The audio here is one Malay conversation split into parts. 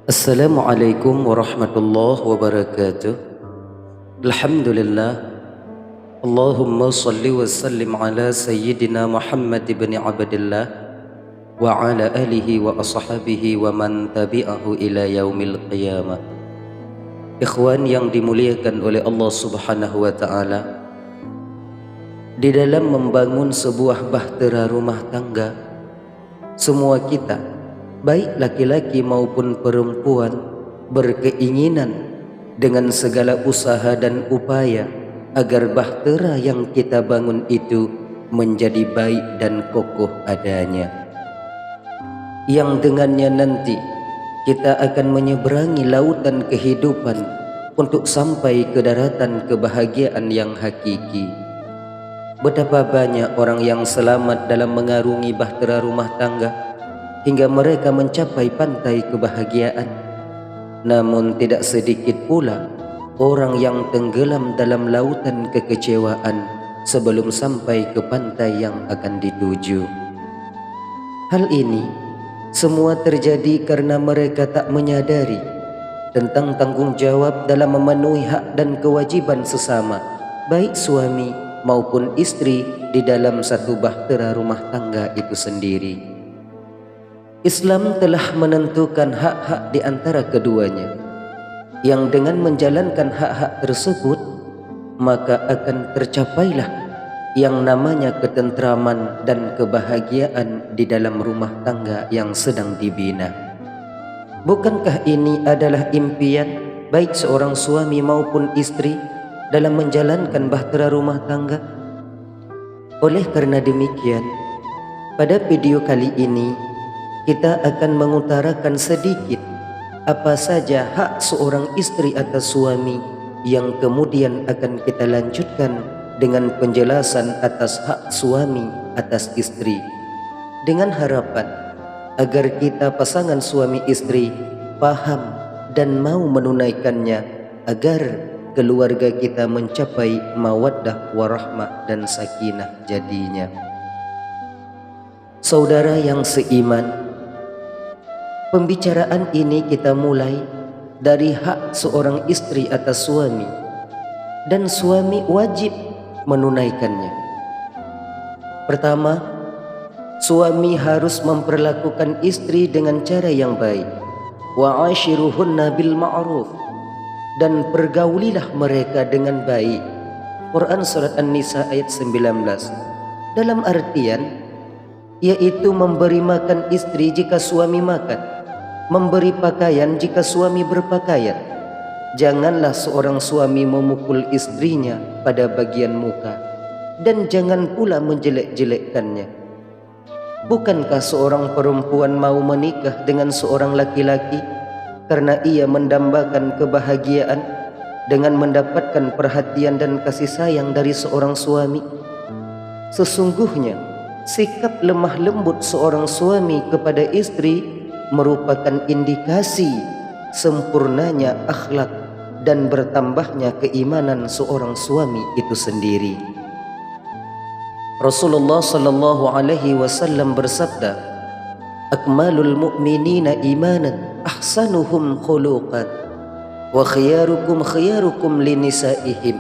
Assalamualaikum warahmatullahi wabarakatuh. Alhamdulillah. Allahumma salli wa sallim ala sayyidina Muhammad ibn Abdillah wa ala alihi wa ashabihi wa man tabi'ahu ila yaumil qiyamah. Ikhwan yang dimuliakan oleh Allah Subhanahu wa taala, di dalam membangun sebuah bahtera rumah tangga, semua kita, baik laki-laki maupun perempuan, berkeinginan dengan segala usaha dan upaya agar bahtera yang kita bangun itu menjadi baik dan kokoh adanya, yang dengannya nanti kita akan menyeberangi lautan kehidupan untuk sampai ke daratan kebahagiaan yang hakiki. Betapa banyak orang yang selamat dalam mengarungi bahtera rumah tangga hingga mereka mencapai pantai kebahagiaan. Namun tidak sedikit pula orang yang tenggelam dalam lautan kekecewaan sebelum sampai ke pantai yang akan dituju. Hal ini semua terjadi karena mereka tak menyadari tentang tanggung jawab dalam memenuhi hak dan kewajiban sesama, baik suami maupun istri di dalam satu bahtera rumah tangga itu sendiri. Islam telah menentukan hak-hak di antara keduanya, yang dengan menjalankan hak-hak tersebut maka akan tercapailah yang namanya ketentraman dan kebahagiaan di dalam rumah tangga yang sedang dibina. Bukankah ini adalah impian baik seorang suami maupun istri dalam menjalankan bahtera rumah tangga? Oleh karena demikian, pada video kali ini kita akan mengutarakan sedikit apa saja hak seorang istri atas suami, yang kemudian akan kita lanjutkan dengan penjelasan atas hak suami atas istri, dengan harapan agar kita pasangan suami istri paham dan mau menunaikannya, agar keluarga kita mencapai mawaddah warahmah dan sakinah jadinya. Saudara yang seiman, pembicaraan ini kita mulai dari hak seorang istri atas suami, dan suami wajib menunaikannya. Pertama, suami harus memperlakukan istri dengan cara yang baik. Wa ashiruhunna bil ma'ruf, dan pergaulilah mereka dengan baik. Quran surat An-Nisa ayat 19. Dalam artian yaitu memberi makan istri jika suami makan, memberi pakaian jika suami berpakaian. Janganlah seorang suami memukul istrinya pada bagian muka, dan jangan pula menjelek-jelekkannya. Bukankah seorang perempuan mau menikah dengan seorang laki-laki karena ia mendambakan kebahagiaan dengan mendapatkan perhatian dan kasih sayang dari seorang suami? Sesungguhnya sikap lemah lembut seorang suami kepada istri merupakan indikasi sempurnanya akhlak dan bertambahnya keimanan seorang suami itu sendiri. Rasulullah sallallahu alaihi wasallam bersabda, "Akmalul mu'minina imanan ahsanuhum khuluqan wa khiyarukum khiyarukum linisaihim."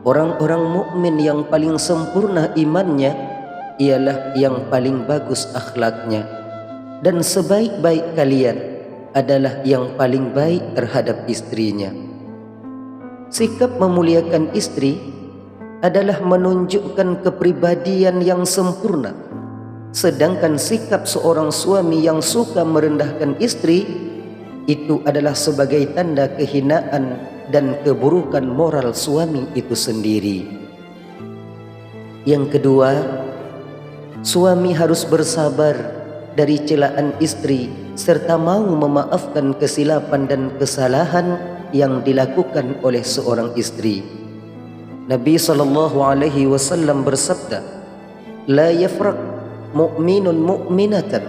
Orang-orang mukmin yang paling sempurna imannya ialah yang paling bagus akhlaknya, dan sebaik-baik kalian adalah yang paling baik terhadap istrinya. Sikap memuliakan istri adalah menunjukkan kepribadian yang sempurna, sedangkan sikap seorang suami yang suka merendahkan istri itu adalah sebagai tanda kehinaan dan keburukan moral suami itu sendiri. Yang kedua, suami harus bersabar dari celaan istri serta mau memaafkan kesilapan dan kesalahan yang dilakukan oleh seorang istri. Nabi SAW bersabda, "La yafraq mu'minun mu'minatan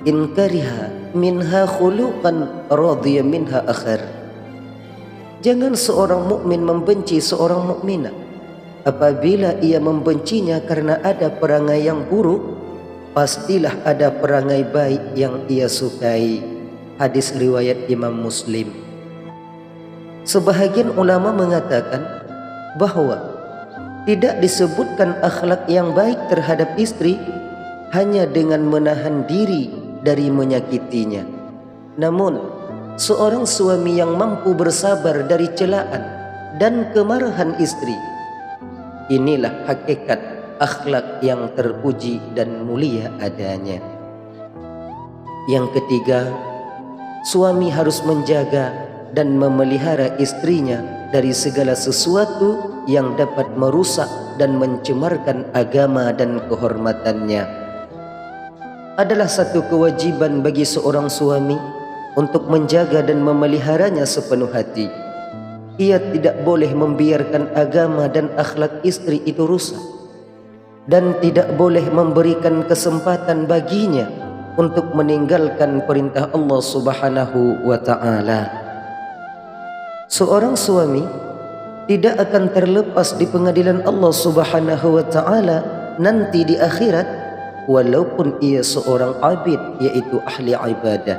in kariha minha khuluqan radhiya minha akhar." Jangan seorang mukmin membenci seorang mukminah apabila ia membencinya karena ada perangai yang buruk, pastilah ada perangai baik yang ia sukai. Hadis riwayat Imam Muslim. Sebahagian ulama mengatakan bahwa tidak disebutkan akhlak yang baik terhadap istri hanya dengan menahan diri dari menyakitinya. Namun, seorang suami yang mampu bersabar dari celaan dan kemarahan istri, inilah hakikat akhlak yang terpuji dan mulia adanya. Yang ketiga, suami harus menjaga dan memelihara istrinya dari segala sesuatu yang dapat merusak dan mencemarkan agama dan kehormatannya. Adalah satu kewajiban bagi seorang suami untuk menjaga dan memeliharanya sepenuh hati. Ia tidak boleh membiarkan agama dan akhlak istri itu rusak, dan tidak boleh memberikan kesempatan baginya untuk meninggalkan perintah Allah Subhanahu wa ta'ala. Seorang suami tidak akan terlepas di pengadilan Allah Subhanahu wa ta'ala nanti di akhirat, walaupun ia seorang abid, yaitu ahli ibadah.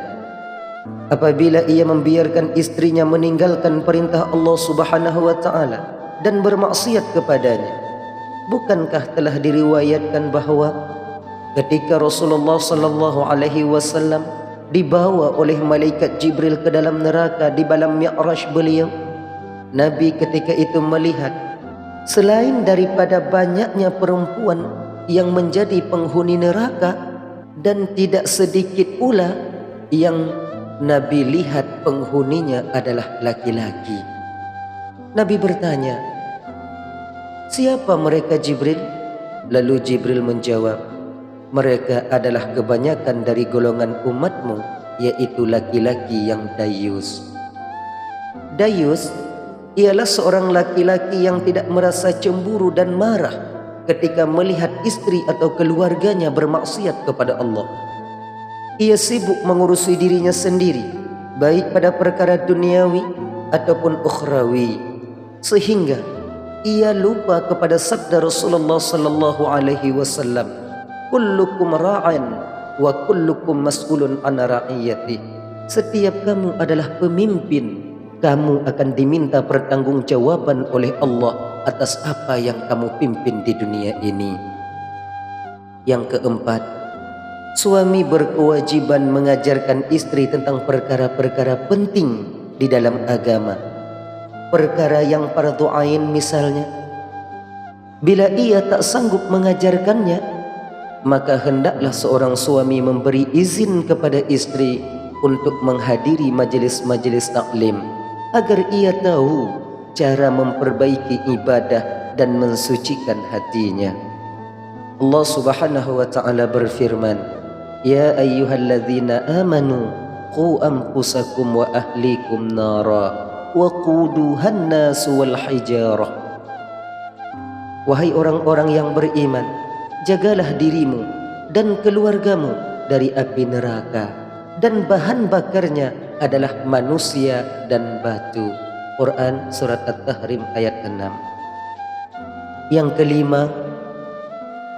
Apabila ia membiarkan istrinya meninggalkan perintah Allah Subhanahu wa ta'ala dan bermaksiat kepadanya, bukankah telah diriwayatkan bahwa ketika Rasulullah sallallahu alaihi wasallam dibawa oleh malaikat Jibril ke dalam neraka di malam Mi'raj beliau, Nabi ketika itu melihat selain daripada banyaknya perempuan yang menjadi penghuni neraka, dan tidak sedikit pula yang Nabi lihat penghuninya adalah laki-laki. Nabi bertanya, "Siapa mereka Jibril?" Lalu Jibril menjawab, "Mereka adalah kebanyakan dari golongan umatmu, yaitu laki-laki yang dayus." Dayus ialah seorang laki-laki yang tidak merasa cemburu dan marah ketika melihat istri atau keluarganya bermaksiat kepada Allah. Ia sibuk mengurusi dirinya sendiri, baik pada perkara duniawi ataupun ukhrawi, sehingga ia lupa kepada sabda Rasulullah sallallahu alaihi wasallam, "Kullukum ra'an wa kullukum mas'ulun an ra'iyatih." Setiap kamu adalah pemimpin, kamu akan diminta pertanggungjawaban oleh Allah atas apa yang kamu pimpin di dunia ini. Yang keempat, suami berkewajiban mengajarkan istri tentang perkara-perkara penting di dalam agama. Perkara yang fardhu ain misalnya. Bila ia tak sanggup mengajarkannya, maka hendaklah seorang suami memberi izin kepada istri untuk menghadiri majelis-majelis taklim, agar ia tahu cara memperbaiki ibadah dan mensucikan hatinya. Allah Subhanahu wa ta'ala berfirman, "Ya ayyuhalladzina amanu qu anfusakum wa ahlikum nara wa quduhan nasu wal hijarah." Wahai orang-orang yang beriman, jagalah dirimu dan keluargamu dari api neraka, dan bahan bakarnya adalah manusia dan batu. Quran surat At-Tahrim ayat 6. Yang kelima,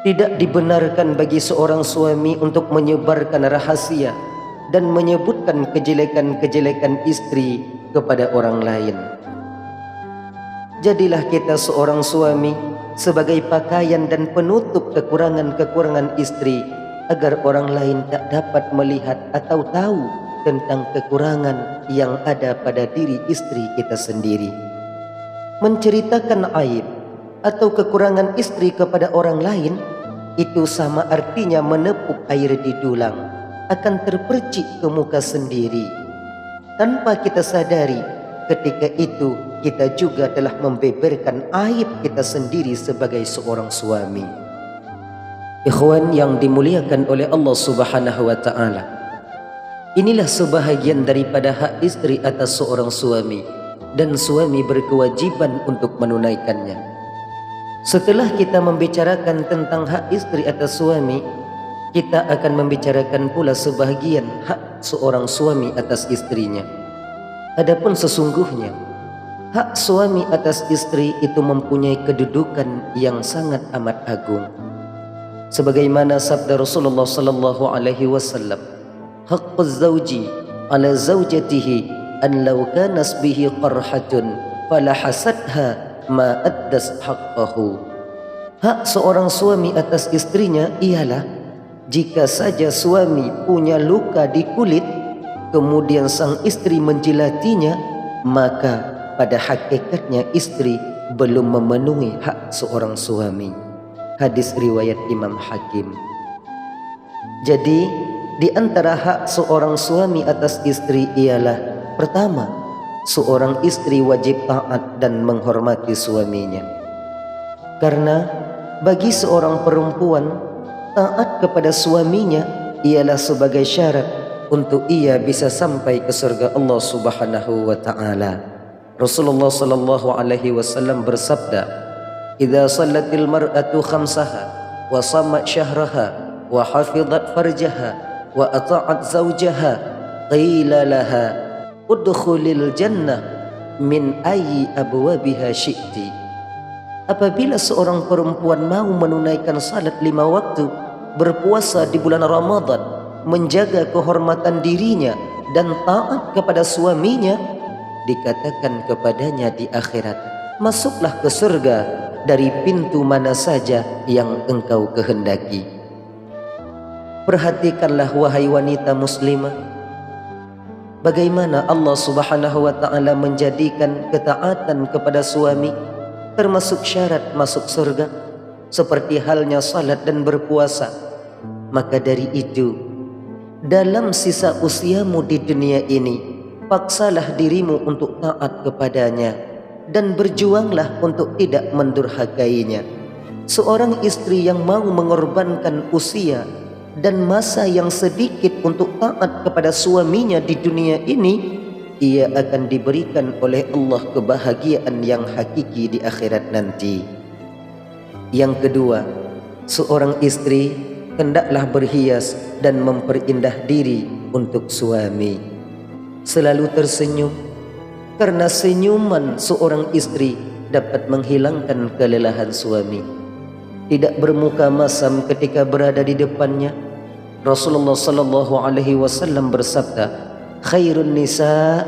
tidak dibenarkan bagi seorang suami untuk menyebarkan rahasia dan menyebutkan kejelekan-kejelekan istri kepada orang lain. Jadilah kita seorang suami sebagai pakaian dan penutup kekurangan-kekurangan istri, agar orang lain tak dapat melihat atau tahu tentang kekurangan yang ada pada diri istri kita sendiri. Menceritakan aib atau kekurangan istri kepada orang lain, itu sama artinya menepuk air di dulang, akan terpercik ke muka sendiri. Tanpa kita sadari, ketika itu kita juga telah membeberkan aib kita sendiri sebagai seorang suami. Ikhwan yang dimuliakan oleh Allah Subhanahu wa ta'ala, inilah sebahagian daripada hak istri atas seorang suami, dan suami berkewajiban untuk menunaikannya. Setelah kita membicarakan tentang hak istri atas suami, kita akan membicarakan pula sebahagian hak seorang suami atas istrinya. Adapun sesungguhnya, hak suami atas istri itu mempunyai kedudukan yang sangat amat agung. Sebagaimana sabda Rasulullah sallallahu alaihi wasallam, "Haqquz zauji ala zaujatihi an law kanas bihi qarhatun falahasadha ma addas haqqahu. Hak seorang suami atas istrinya ialah jika saja suami punya luka di kulit kemudian sang istri menjilatinya, maka pada hakikatnya istri belum memenuhi hak seorang suami. Hadis riwayat Imam Hakim. Jadi di antara hak seorang suami atas istri ialah pertama, seorang istri wajib taat dan menghormati suaminya. Karena bagi seorang perempuan taat kepada suaminya ialah sebagai syarat untuk ia bisa sampai ke surga Allah Subhanahu wa taala. Rasulullah sallallahu alaihi wasallam bersabda, "Idza shallatil mar'atu khamsaha wa shamat syahraha wa hafizat farjaha wa ata'at zawjaha qila laha udkhulil jannah min ayyi abwabiha syi'ti." Apabila seorang perempuan mau menunaikan salat 5 waktu, berpuasa di bulan Ramadan, menjaga kehormatan dirinya dan taat kepada suaminya, dikatakan kepadanya di akhirat, masuklah ke surga dari pintu mana saja yang engkau kehendaki. Perhatikanlah wahai wanita muslimah, bagaimana Allah Subhanahu wa taala menjadikan ketaatan kepada suami termasuk syarat masuk surga, seperti halnya salat dan berpuasa. Maka dari itu, dalam sisa usiamu di dunia ini, paksalah dirimu untuk taat kepadanya dan berjuanglah untuk tidak mendurhakainya. Seorang istri yang mau mengorbankan usia dan masa yang sedikit untuk taat kepada suaminya di dunia ini, ia akan diberikan oleh Allah kebahagiaan yang hakiki di akhirat nanti. Yang kedua, seorang istri hendaklah berhias dan memperindah diri untuk suami. Selalu tersenyum, karena senyuman seorang istri dapat menghilangkan kelelahan suami. Tidak bermuka masam ketika berada di depannya. Rasulullah sallallahu alaihi wasallam bersabda, "Khairun nisa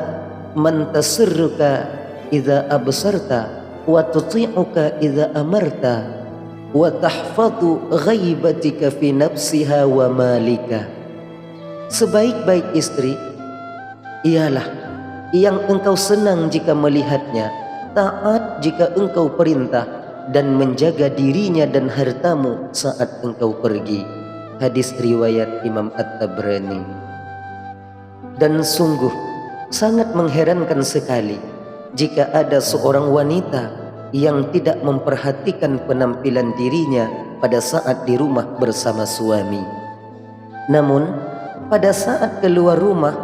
man tasirruka idza absarta wa tuti'uka idza amarta wa tahfadhu ghaibatika fi nafsiha wa malika." Sebaik-baik istri ialah yang engkau senang jika melihatnya, taat jika engkau perintah, dan menjaga dirinya dan hartamu saat engkau pergi. Hadis riwayat Imam At-Tabrani. Dan sungguh sangat mengherankan sekali jika ada seorang wanita yang tidak memperhatikan penampilan dirinya pada saat di rumah bersama suami. Namun pada saat keluar rumah,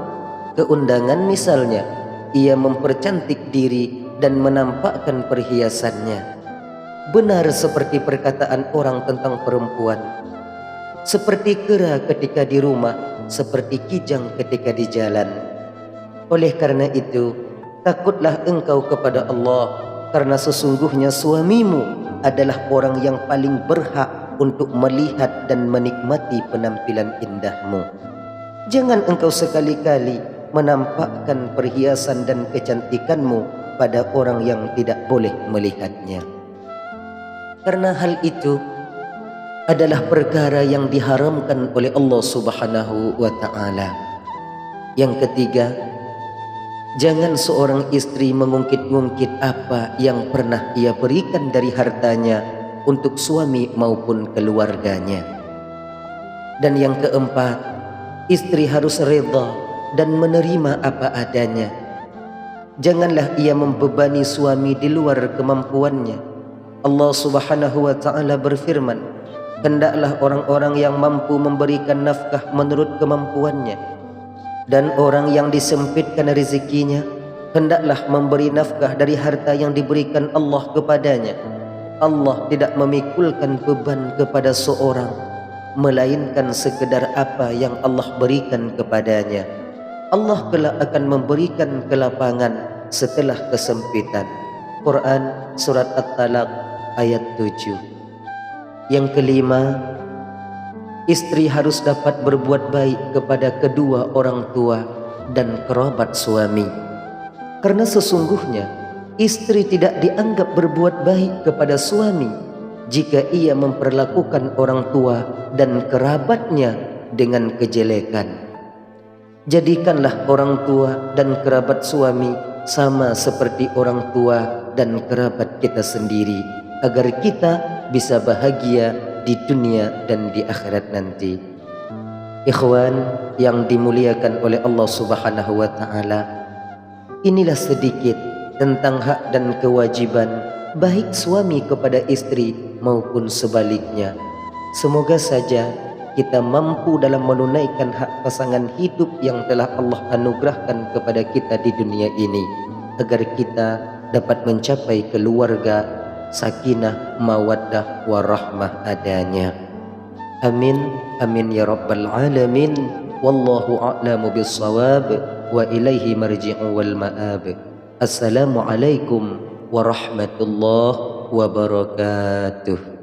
keundangan misalnya, ia mempercantik diri dan menampakkan perhiasannya. Benar seperti perkataan orang tentang perempuan, seperti kera ketika di rumah, seperti kijang ketika di jalan. Oleh karena itu, takutlah engkau kepada Allah, karena sesungguhnya suamimu adalah orang yang paling berhak untuk melihat dan menikmati penampilan indahmu. Jangan engkau sekali-kali menampakkan perhiasan dan kecantikanmu pada orang yang tidak boleh melihatnya. Karena hal itu adalah perkara yang diharamkan oleh Allah Subhanahu wa ta'ala. Yang ketiga, jangan seorang istri mengungkit-ungkit apa yang pernah ia berikan dari hartanya untuk suami maupun keluarganya. Dan yang keempat, istri harus reda dan menerima apa adanya. Janganlah ia membebani suami di luar kemampuannya. Allah Subhanahu wa ta'ala berfirman, hendaklah orang-orang yang mampu memberikan nafkah menurut kemampuannya, dan orang yang disempitkan rezekinya hendaklah memberi nafkah dari harta yang diberikan Allah kepadanya. Allah tidak memikulkan beban kepada seorang, melainkan sekedar apa yang Allah berikan kepadanya. Allah kelak akan memberikan kelapangan setelah kesempitan. Quran Surat At-Talaq ayat 7. Yang kelima, istri harus dapat berbuat baik kepada kedua orang tua dan kerabat suami. Karena sesungguhnya istri tidak dianggap berbuat baik kepada suami jika ia memperlakukan orang tua dan kerabatnya dengan kejelekan. Jadikanlah orang tua dan kerabat suami sama seperti orang tua dan kerabat kita sendiri, agar kita bisa bahagia di dunia dan di akhirat nanti. Ikhwan yang dimuliakan oleh Allah Subhanahu wa taala, inilah sedikit tentang hak dan kewajiban baik suami kepada istri maupun sebaliknya. Semoga saja kita mampu dalam menunaikan hak pasangan hidup yang telah Allah anugerahkan kepada kita di dunia ini, agar kita dapat mencapai keluarga sakinah, mawaddah, warahmah adanya. Amin, amin ya rabbal alamin. Wallahu a'lamu bissawab, wa ilaihi marji'u wal ma'ab. Assalamualaikum warahmatullahi wabarakatuh.